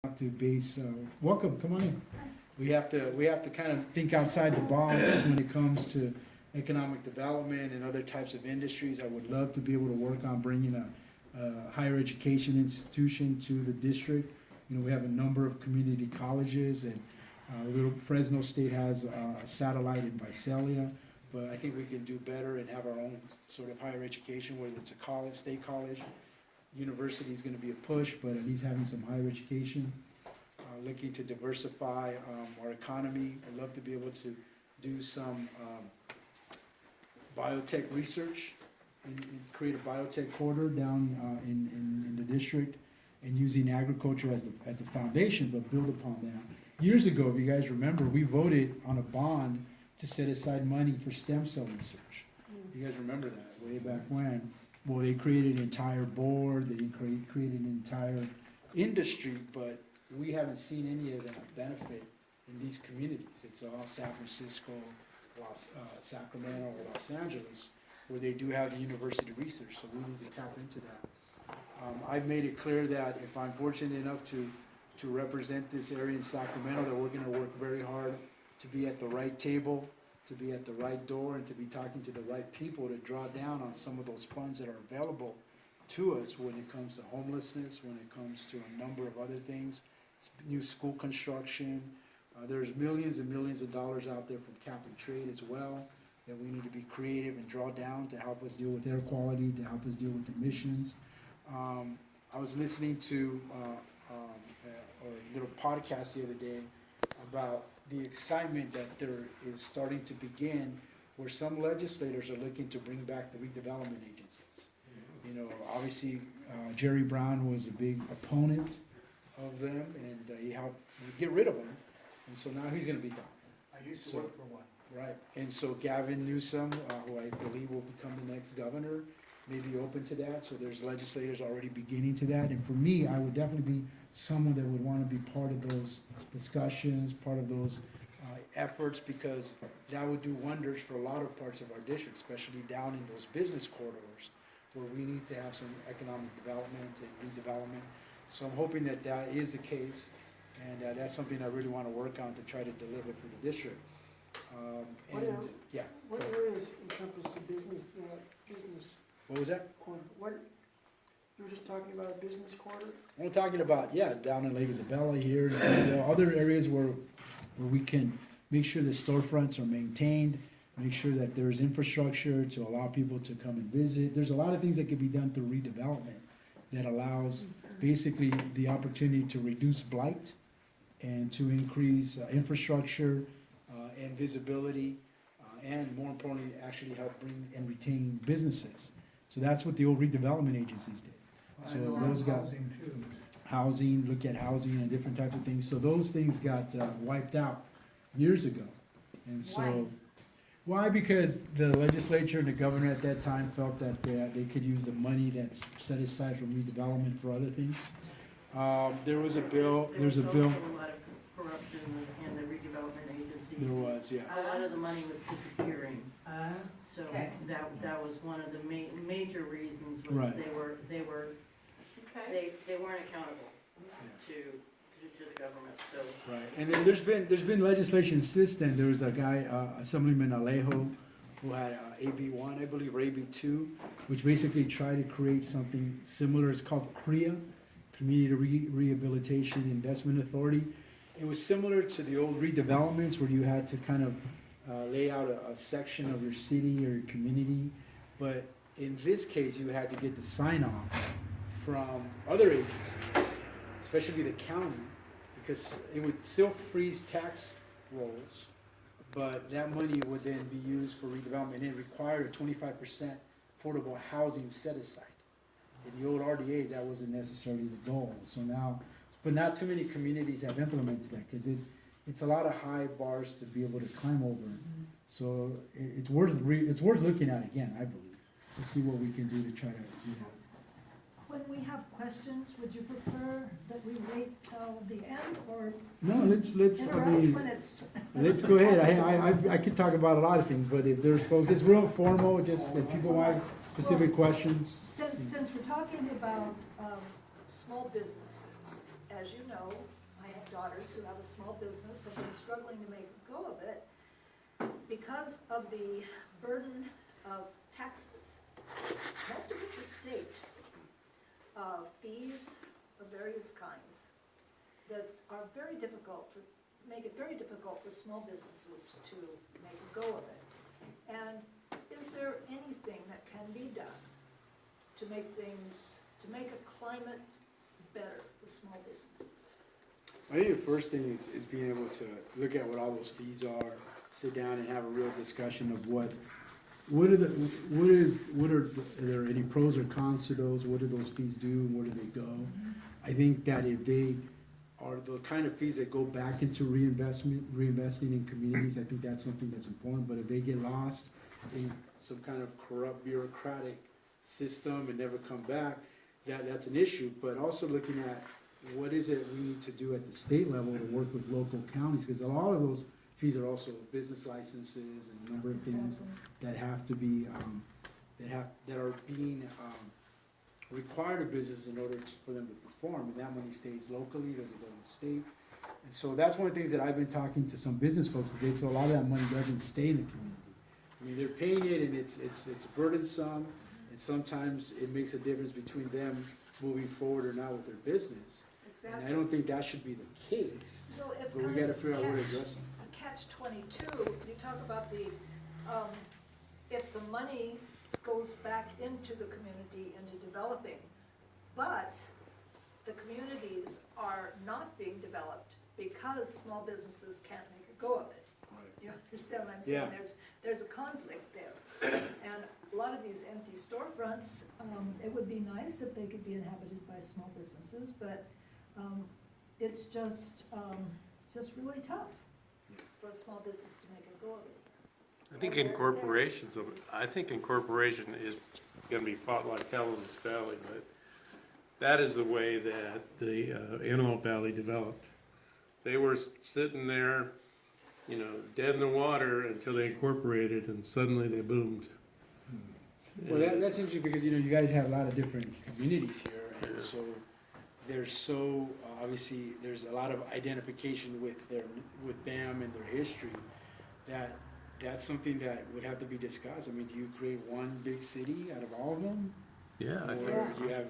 have to base, welcome, come on in. We have to kind of think outside the box when it comes to economic development and other types of industries. I would love to be able to work on bringing a higher education institution to the district. You know, we have a number of community colleges, and little Fresno State has a satellite in Visalia, but I think we can do better and have our own sort of higher education, whether it's a college, state college. University is gonna be a push, but at least having some higher education. Looking to diversify our economy. I'd love to be able to do some biotech research and create a biotech corridor down in the district, and using agriculture as the foundation, but build upon that. Years ago, if you guys remember, we voted on a bond to set aside money for stem cell research. You guys remember that way back when? Well, they created an entire board, they created an entire industry, but we haven't seen any of that benefit in these communities. It's all San Francisco, Sacramento, or Los Angeles, where they do have the university research, so we need to tap into that. I've made it clear that if I'm fortunate enough to represent this area in Sacramento, that we're gonna work very hard to be at the right table, to be at the right door, and to be talking to the right people to draw down on some of those funds that are available to us when it comes to homelessness, when it comes to a number of other things, new school construction. There's millions and millions of dollars out there from cap and trade as well, that we need to be creative and draw down to help us deal with air quality, to help us deal with emissions. I was listening to a little podcast the other day about the excitement that there is starting to begin, where some legislators are looking to bring back the redevelopment agencies. You know, obviously, Jerry Brown was a big opponent of them, and he helped get rid of them, and so now he's gonna be gone. I used to work for one. Right, and so Gavin Newsom, who I believe will become the next governor, may be open to that, so there's legislators already beginning to that, and for me, I would definitely be someone that would wanna be part of those discussions, part of those efforts, because that would do wonders for a lot of parts of our district, especially down in those business corridors, where we need to have some economic development and redevelopment. So I'm hoping that that is the case, and that's something I really wanna work on to try to deliver for the district. Yeah. What areas encompass the business What was that? corridor? What, you were just talking about a business corridor? We're talking about, yeah, down in Lake Isabella here, and there are other areas where we can make sure the storefronts are maintained, make sure that there's infrastructure to allow people to come and visit. There's a lot of things that can be done through redevelopment that allows basically the opportunity to reduce blight and to increase infrastructure and visibility, and more importantly, actually help bring and retain businesses. So that's what the old redevelopment agencies did. So those got housing, look at housing and different types of things. So those things got wiped out years ago. And so, why? Because the legislature and the governor at that time felt that they could use the money that's set aside from redevelopment for other things. There was a bill, there's a bill. There was also a lot of corruption in the redevelopment agencies. There was, yes. A lot of the money was disappearing. So Okay. that was one of the major reasons, was Right. they weren't accountable to the government, so. Right, and then there's been legislation since then. There was a guy, Assemblyman Alejo, who had AB 1, I believe, or AB 2, which basically tried to create something similar. It's called CREA, Community Rehabilitation Investment Authority. It was similar to the old redevelopments, where you had to kind of lay out a section of your city or your community, but in this case, you had to get the sign off from other agencies, especially the county, because it would still freeze tax rolls, but that money would then be used for redevelopment, and it required a 25% affordable housing set aside. In the old RDAs, that wasn't necessarily the goal. So now, but not too many communities have implemented that, because it's a lot of high bars to be able to climb over. So it's worth looking at again, I believe, to see what we can do to try to do that. When we have questions, would you prefer that we wait till the end or No, let's, I interrupt mean, when it's? let's go ahead. I could talk about a lot of things, but if there's folks, it's real formal, just if people want specific questions. Since we're talking about small businesses as you know, I have daughters who have a small business, have been struggling to make a go of it because of the burden of taxes. Most of it's a state, fees of various kinds that are very difficult, make it very difficult for small businesses to make a go of it. And is there anything that can be done to make a climate better for small businesses? I think the first thing is being able to look at what all those fees are, sit down and have a real discussion of are there any pros or cons to those? What do those fees do? And where do they go? I think that if they are the kind of fees that go back into reinvesting in communities, I think that's something that's important. But if they get lost in some kind of corrupt bureaucratic system and never come back, that's an issue. But also looking at what is it we need to do at the state level to work with local counties, because a lot of those fees are also business licenses and a number of things that have to be, that are being required of business in order for them to perform, and that money stays locally, doesn't go to the state. And so that's one of the things that I've been talking to some business folks, is they feel a lot of that money doesn't stay in the community. I mean, they're paying it and it's burdensome, and sometimes it makes a difference between them moving forward or not with their business. Exactly. And I don't think that should be the case, So it's but we kind gotta of figure out where to address them. catch-22. You talk about the, if the money goes back into the community, into developing, but the communities are not being developed because small businesses can't make a go of it. You understand what I'm saying? Yeah. There's a conflict there. And a lot of these empty storefronts, it would be nice if they could be inhabited by small businesses, but it's just really tough for a small business to make a go of it. I think incorporation is gonna be fought like hell in this valley, but that is the way that the Antelope Valley developed. They were sitting there, dead in the water until they incorporated, and suddenly they boomed. Well, that's interesting because, you guys have a lot of different communities here, and so there's obviously, there's a lot of identification with them and their history, that's something that would have to be discussed. I mean, do you create one big city out of all of them? Yeah, I think. Or you have,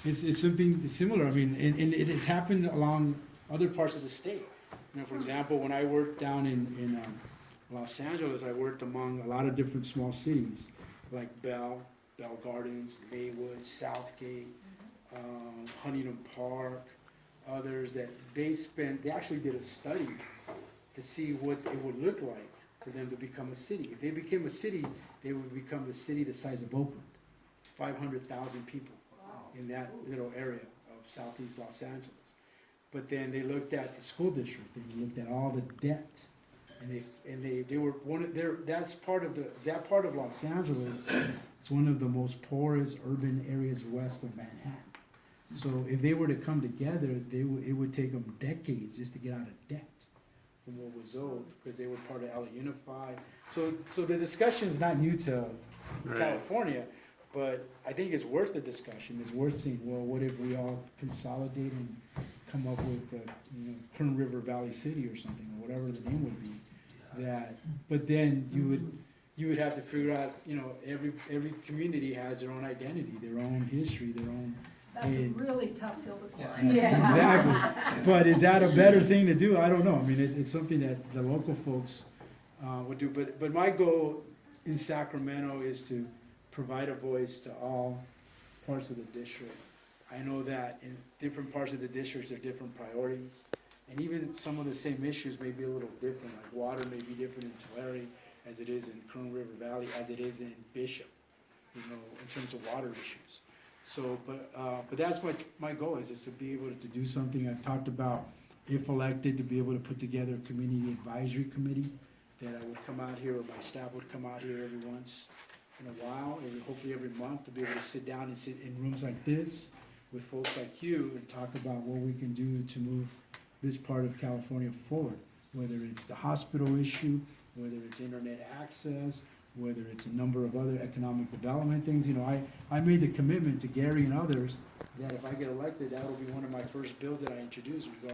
it's something similar, I mean, and it has happened along other parts of the state. For example, when I worked down in Los Angeles, I worked among a lot of different small cities, like Bell Gardens, Maywood, Southgate, Huntington Park, others that they actually did a study to see what it would look like for them to become a city. If they became a city, they would become the city the size of Oakland, 500,000 people in that little area of southeast Los Angeles. But then they looked at the school district, and they looked at all the debt, and they were that part of Los Angeles is one of the most poorest urban areas west of Manhattan. So if they were to come together, it would take them decades just to get out of debt from what was owed, because they were part of LA Unified. So the discussion is not new to California, but I think it's worth the discussion. It's worth saying, well, what if we all consolidate and come up with Kern River Valley City or something, or whatever the name would be. But then you would have to figure out, every community has their own identity, their own history, their own. That's a really tough hill to climb. Exactly. But is that a better thing to do? I don't know. I mean, it's something that the local folks would do. But my goal in Sacramento is to provide a voice to all parts of the district. I know that in different parts of the district, there are different priorities. And even some of the same issues may be a little different, like water may be different in Tulare as it is in Kern River Valley, as it is in Bishop, in terms of water issues. So, but that's my goal is to be able to do something. I've talked about, if elected, to be able to put together a community advisory committee, that I would come out here, or my staff would come out here every once in a while, and hopefully every month, to be able to sit down and sit in rooms like this with folks like you and talk about what we can do to move this part of California forward, whether it's the hospital issue, whether it's internet access, whether it's a number of other economic development things. You know, I made the commitment to Gary and others that if I get elected, that will be one of my first bills that I introduce regarding